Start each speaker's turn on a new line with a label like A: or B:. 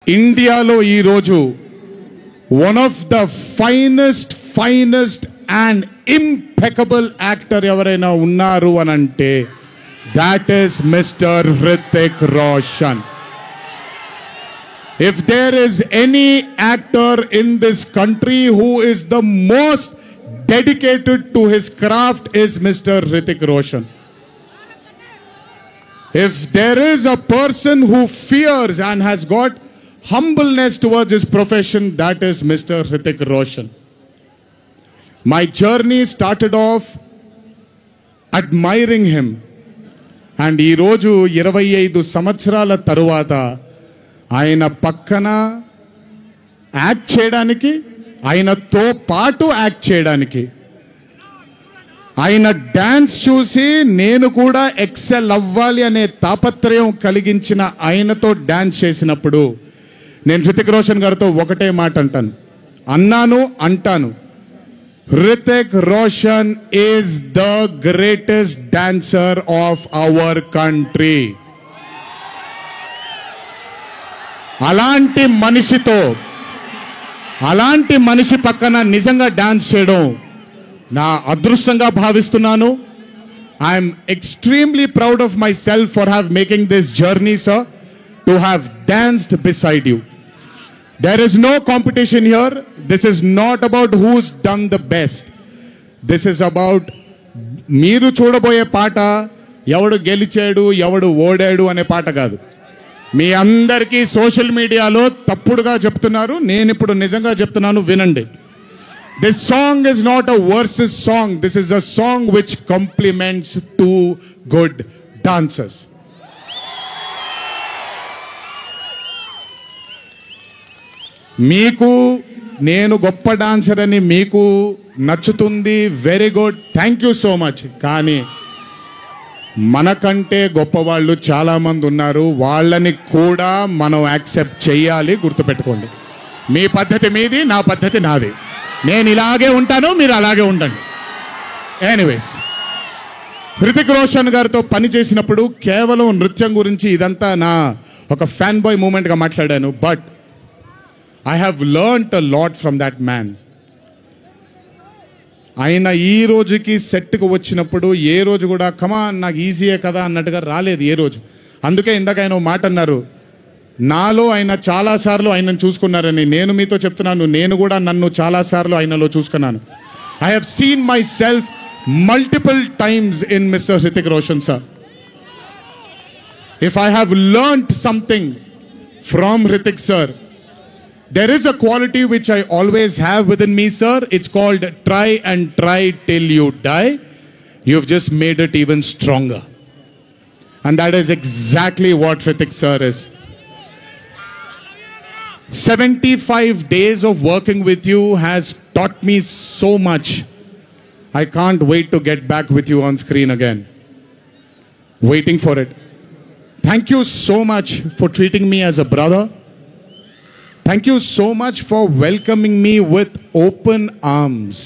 A: ఇండియాలో ఈ రోజు one of the finest and impeccable actor ఎవరైనా ఉన్నారు అని అంటే that is Mr. Hrithik Roshan. If there is any actor in this country who is the most dedicated to his craft is Mr. Hrithik Roshan. If there is a person who fears and has got humbleness towards his profession, that is Mr. Hrithik Roshan. My journey started off admiring him. And ఈరోజు 25 సంవత్సరాల తరువాత ఆయన పక్కన act చేయడానికి, ఆయనతో పాటు act చేయడానికి, ఆయన డ్యాన్స్ చూసి నేను కూడా ఎక్సెల్ అవ్వాలి అనే తాపత్రయం కలిగించిన ఆయనతో డ్యాన్స్ చేసినప్పుడు నేను హృతిక్ రోషన్ గారితో ఒకటే మాట అంటాను, Hrithik Roshan is the greatest dancer of our country. అలాంటి మనిషి పక్కన నిజంగా డాన్స్ చేయడం నా అదృష్టంగా భావిస్తున్నాను. I'm extremely proud of my self for have making this journey, sir, to have danced beside you. There is no competition here. This is not about who's done the best. This is about మీరు చూడబోయే పాట ఎవడు గెలిచాడు ఎవడు ఓడాడు అనే పాట కాదు. మీ అందరికీ సోషల్ మీడియాలో తప్పుడుగా చెప్తున్నారు, నేను ఇప్పుడు నిజంగా చెప్తున్నాను, వినండి. This song is not a versus song. This is a song which complements two good dancers. మీకు నేను గొప్ప డాన్సర్ అని మీకు నచ్చుతుంది, very good, thank you so much. కానీ మనకంటే గొప్పవాళ్ళు చాలామంది ఉన్నారు, వాళ్ళని కూడా మనం యాక్సెప్ట్ చేయాలి. గుర్తుపెట్టుకోండి, మీ పద్ధతి మీది, నా పద్ధతి నాది. నేను ఇలాగే ఉంటాను, మీరు అలాగే ఉండండి. ఎనీవేస్, హృతిక్ రోషన్ గారితో పని చేసినప్పుడు కేవలం నృత్యం గురించి ఇదంతా నా ఒక ఫ్యాన్ బాయ్ మూమెంట్గా మాట్లాడాను. But I have learned a lot from that man. ఆయన ఈ రోజుకి సెట్కి వచ్చినప్పుడు ఏ రోజు కూడా కమాన్ నాకు ఈజీయే కదా అన్నట్టుగా రాలేదు ఏ రోజు. అందుకే ఇందాక ఆయన మాట అన్నారు, నాలో ఆయన చాలాసార్లు ఆయనను చూసుకున్నారని. నేను మీతో చెప్తున్నాను, నేను కూడా నన్ను చాలాసార్లు ఆయనలో చూసుకున్నాను. I have seen myself multiple times in Mr. Hrithik Roshan, sir. If I have learned something from Hrithik sir, there is a quality which I always have within me, sir. It's called try and try till you die. You've just made it even stronger. And that is exactly what Hrithik sir is. 75 days of working with you has taught me so much. I can't wait to get back with you on screen again. Waiting for it. Thank you so much for treating me as a brother. Thank you so much for welcoming me with open arms.